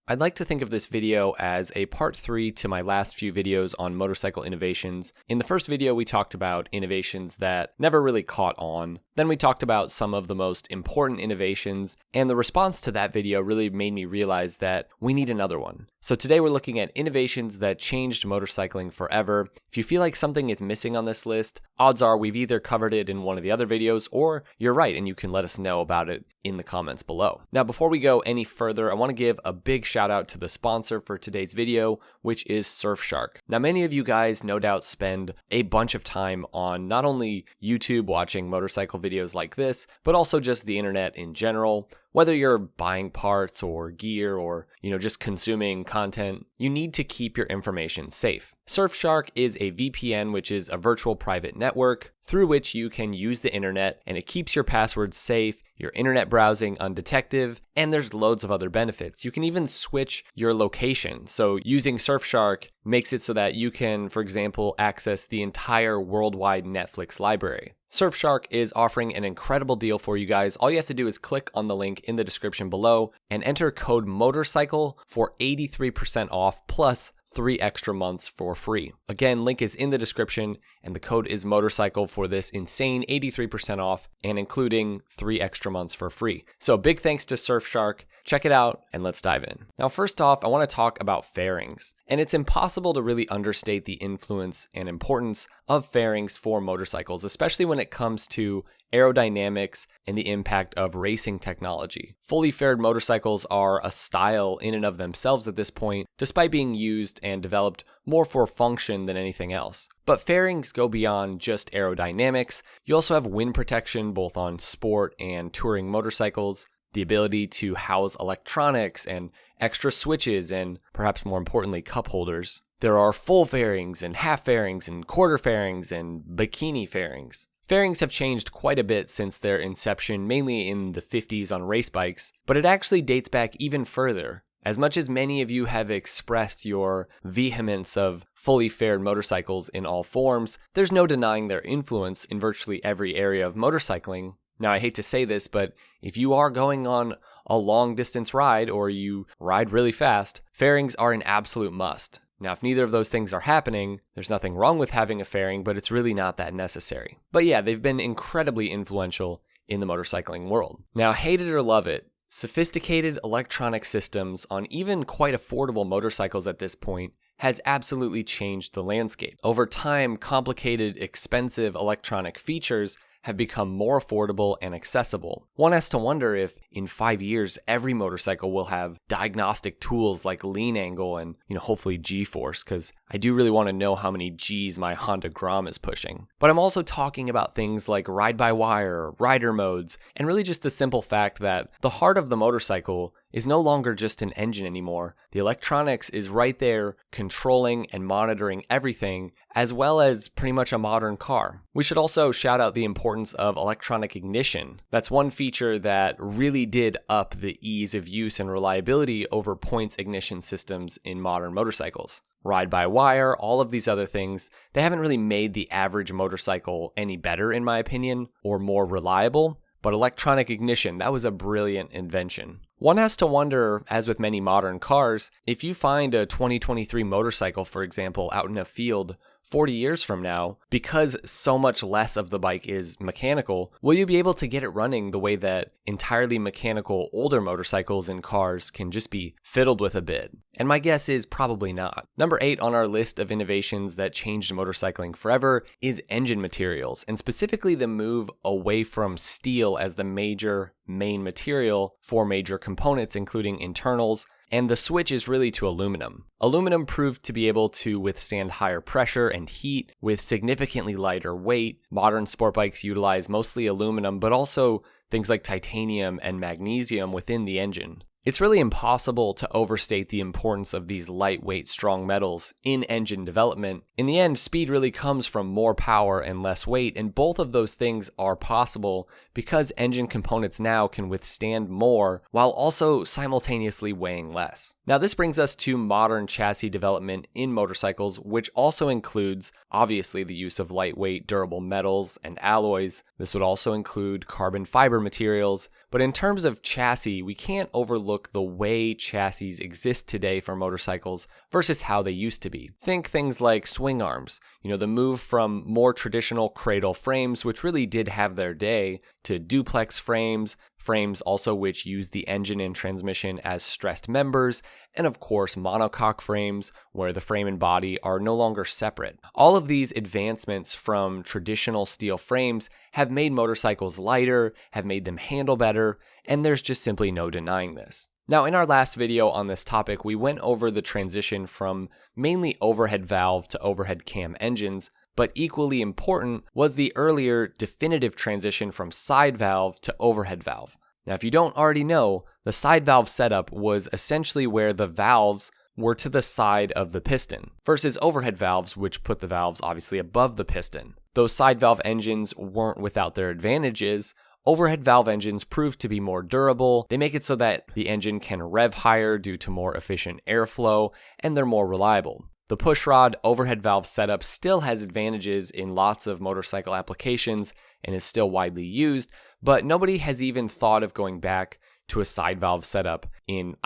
I'd like to think of this video as a part 3 to my last few videos on motorcycle innovations. In the first video, we talked about innovations that never really caught on. Then we talked about some of the most important innovations, and the response to that video really made me realize that we need another one. So today we're looking at innovations that changed motorcycling forever. If you feel like something is missing on this list, odds are we've either covered it in one of the other videos, or you're right and you can let us know about it in the comments below. Now, before we go any further, I want to give a big shout out to the sponsor for today's video, which is Surfshark. Now, many of you guys no doubt spend a bunch of time on not only YouTube watching motorcycle videos like this, but also just the internet in general. Whether you're buying parts or gear or, just consuming content, you need to keep your information safe. Surfshark is a VPN, which is a virtual private network through which you can use the internet, and it keeps your passwords safe, your internet browsing undetected, and there's loads of other benefits. You can even switch your location. So using Surfshark makes it so that you can, for example, access the entire worldwide Netflix library. Surfshark is offering an incredible deal for you guys. All you have to do is click on the link in the description below and enter code MOTORCYCLE for 83% off plus 3 extra months for free. Again, link is in the description, and the code is MOTORCYCLE for this insane 83% off and including 3 extra months for free. So big thanks to Surfshark. Check it out and let's dive in. Now, first off, I want to talk about fairings. And it's impossible to really understate the influence and importance of fairings for motorcycles, especially when it comes to aerodynamics and the impact of racing technology. Fully faired motorcycles are a style in and of themselves at this point, despite being used and developed more for function than anything else. But fairings go beyond just aerodynamics. You also have wind protection both on sport and touring motorcycles, the ability to house electronics and extra switches, and perhaps more importantly, cup holders. There are full fairings and half fairings and quarter fairings and bikini fairings. Fairings have changed quite a bit since their inception, mainly in the 50s on race bikes, but it actually dates back even further. As much as many of you have expressed your vehemence of fully faired motorcycles in all forms, there's no denying their influence in virtually every area of motorcycling. Now, I hate to say this, but if you are going on a long distance ride or you ride really fast, fairings are an absolute must. Now, if neither of those things are happening, there's nothing wrong with having a fairing, but it's really not that necessary. But yeah, they've been incredibly influential in the motorcycling world. Now, hate it or love it, sophisticated electronic systems on even quite affordable motorcycles at this point has absolutely changed the landscape. Over time, complicated, expensive electronic features have become more affordable and accessible. One has to wonder if in 5 years, every motorcycle will have diagnostic tools like lean angle and, hopefully G-force, because I do really want to know how many G's my Honda Grom is pushing. But I'm also talking about things like ride-by-wire, rider modes, and really just the simple fact that the heart of the motorcycle is no longer just an engine anymore. The electronics is right there controlling and monitoring everything, as well as pretty much a modern car. We should also shout out the importance of electronic ignition. That's one feature that really did up the ease of use and reliability over points ignition systems in modern motorcycles. Ride-by-wire, all of these other things, they haven't really made the average motorcycle any better in my opinion, or more reliable. But electronic ignition, that was a brilliant invention. One has to wonder, as with many modern cars, if you find a 2023 motorcycle, for example, out in a field 40 years from now, because so much less of the bike is mechanical, will you be able to get it running the way that entirely mechanical older motorcycles and cars can just be fiddled with a bit? And my guess is probably not. Number 8 on our list of innovations that changed motorcycling forever is engine materials, and specifically the move away from steel as the main material for major components, including internals, and the switch is really to aluminum. Aluminum proved to be able to withstand higher pressure and heat with significantly lighter weight. Modern sport bikes utilize mostly aluminum, but also things like titanium and magnesium within the engine. It's really impossible to overstate the importance of these lightweight, strong metals in engine development. In the end, speed really comes from more power and less weight, and both of those things are possible because engine components now can withstand more while also simultaneously weighing less. Now, this brings us to modern chassis development in motorcycles, which also includes, obviously, the use of lightweight, durable metals and alloys. This would also include carbon fiber materials, but in terms of chassis, we can't overlook look the way chassis exist today for motorcycles versus how they used to be. Think things like swing arms, the move from more traditional cradle frames, which really did have their day, to duplex frames also which use the engine and transmission as stressed members, and of course monocoque frames, where the frame and body are no longer separate. All of these advancements from traditional steel frames have made motorcycles lighter, have made them handle better, and there's just simply no denying this. Now, in our last video on this topic, we went over the transition from mainly overhead valve to overhead cam engines, but equally important was the earlier definitive transition from side valve to overhead valve. Now, if you don't already know, the side valve setup was essentially where the valves were to the side of the piston, versus overhead valves, which put the valves obviously above the piston. Those side valve engines weren't without their advantages. Overhead valve engines prove to be more durable. They make it so that the engine can rev higher due to more efficient airflow, and they're more reliable. The pushrod overhead valve setup still has advantages in lots of motorcycle applications and is still widely used, but nobody has even thought of going back to a side valve setup in,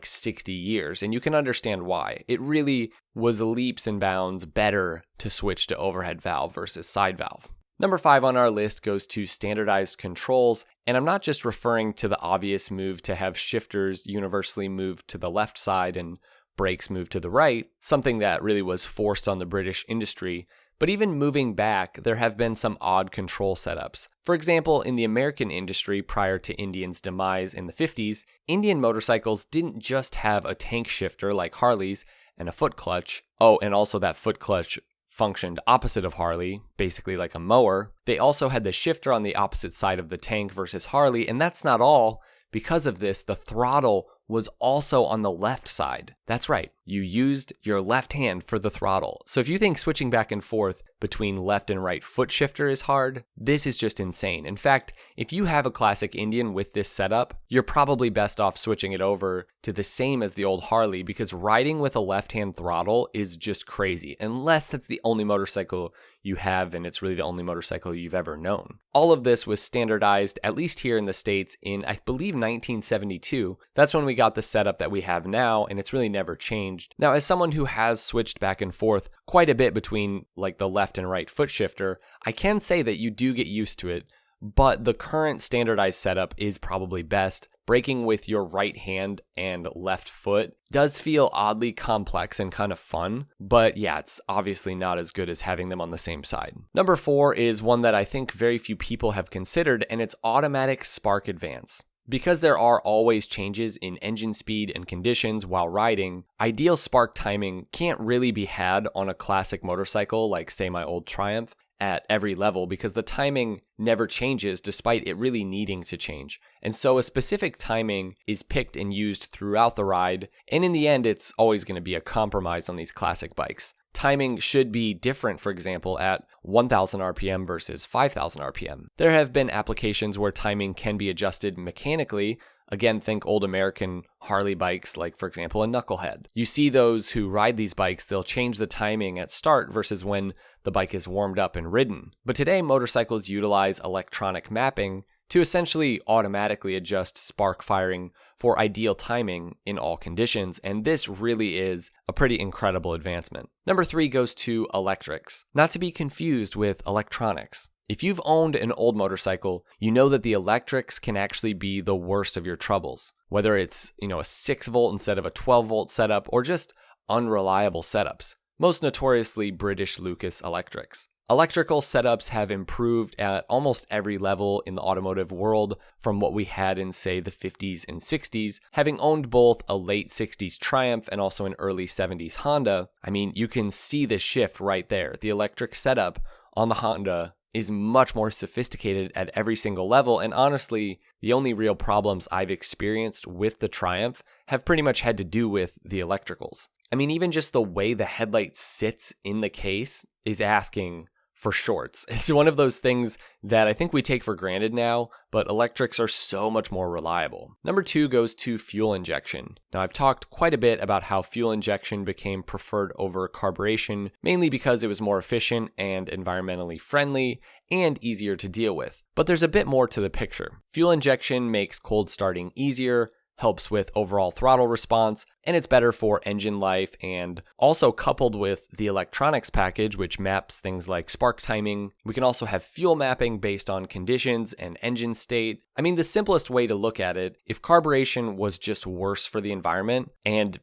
60 years, and you can understand why. It really was leaps and bounds better to switch to overhead valve versus side valve. Number 5 on our list goes to standardized controls, and I'm not just referring to the obvious move to have shifters universally move to the left side and brakes move to the right, something that really was forced on the British industry, but even moving back, there have been some odd control setups. For example, in the American industry prior to Indian's demise in the 50s, Indian motorcycles didn't just have a tank shifter like Harley's and a foot clutch. Oh, and also that foot clutch functioned opposite of Harley, basically like a mower. They also had the shifter on the opposite side of the tank versus Harley, and that's not all. Because of this, the throttle was also on the left side. That's right, you used your left hand for the throttle. So if you think switching back and forth between left and right foot shifter is hard, this is just insane. In fact, if you have a classic Indian with this setup, you're probably best off switching it over to the same as the old Harley, because riding with a left-hand throttle is just crazy, unless that's the only motorcycle you have and it's really the only motorcycle you've ever known. All of this was standardized, at least here in the States, in, I believe, 1972. That's when we got the setup that we have now, and it's really never changed. Now, as someone who has switched back and forth quite a bit between like the left and right foot shifter, I can say that you do get used to it, but the current standardized setup is probably best. Braking with your right hand and left foot does feel oddly complex and kind of fun, but yeah, it's obviously not as good as having them on the same side. Number 4 is one that I think very few people have considered, and it's automatic spark advance. Because there are always changes in engine speed and conditions while riding, ideal spark timing can't really be had on a classic motorcycle like, say, my old Triumph at every level, because the timing never changes despite it really needing to change. And so a specific timing is picked and used throughout the ride, and in the end, it's always going to be a compromise on these classic bikes. Timing should be different, for example, at 1000 RPM versus 5000 RPM. There have been applications where timing can be adjusted mechanically. Again, think old American Harley bikes, like, for example, a Knucklehead. You see those who ride these bikes, they'll change the timing at start versus when the bike is warmed up and ridden. But today, motorcycles utilize electronic mapping to essentially automatically adjust spark firing for ideal timing in all conditions, and this really is a pretty incredible advancement. Number 3 goes to electrics, not to be confused with electronics. If you've owned an old motorcycle, you know that the electrics can actually be the worst of your troubles, whether it's, a 6 volt instead of a 12 volt setup, or just unreliable setups, most notoriously British Lucas electrics. Electrical setups have improved at almost every level in the automotive world from what we had in, say, the 50s and 60s. Having owned both a late 60s Triumph and also an early 70s Honda, you can see the shift right there. The electric setup on the Honda is much more sophisticated at every single level, and honestly, the only real problems I've experienced with the Triumph have pretty much had to do with the electricals. Even just the way the headlight sits in the case is asking for shorts. It's one of those things that I think we take for granted now, but electrics are so much more reliable. Number 2 goes to fuel injection. Now, I've talked quite a bit about how fuel injection became preferred over carburation, mainly because it was more efficient and environmentally friendly and easier to deal with. But there's a bit more to the picture. Fuel injection makes cold starting easier, helps with overall throttle response, and it's better for engine life. And also coupled with the electronics package, which maps things like spark timing, we can also have fuel mapping based on conditions and engine state. I mean, the simplest way to look at it, if carburation was just worse for the environment and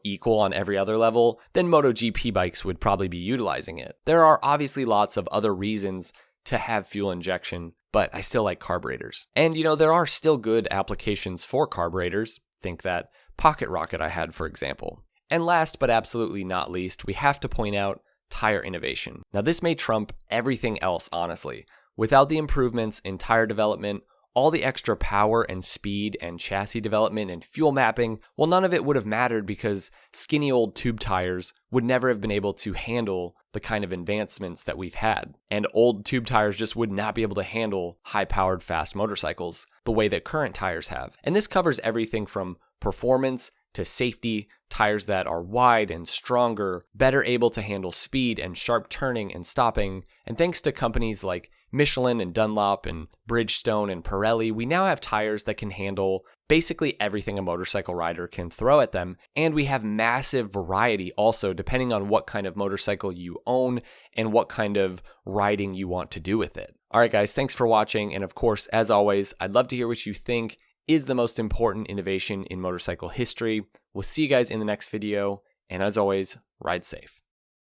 equal on every other level, then MotoGP bikes would probably be utilizing it. There are obviously lots of other reasons to have fuel injection, but I still like carburetors. And there are still good applications for carburetors. Think that pocket rocket I had, for example. And last but absolutely not least, we have to point out tire innovation. Now this may trump everything else, honestly. Without the improvements in tire development, all the extra power and speed and chassis development and fuel mapping, well, none of it would have mattered because skinny old tube tires would never have been able to handle the kind of advancements that we've had. And old tube tires just would not be able to handle high-powered fast motorcycles the way that current tires have. And this covers everything from performance to safety, tires that are wide and stronger, better able to handle speed and sharp turning and stopping. And thanks to companies like Michelin and Dunlop and Bridgestone and Pirelli, we now have tires that can handle basically everything a motorcycle rider can throw at them. And we have massive variety also, depending on what kind of motorcycle you own and what kind of riding you want to do with it. All right, guys, thanks for watching. And of course, as always, I'd love to hear what you think is the most important innovation in motorcycle history. We'll see you guys in the next video. And as always, ride safe.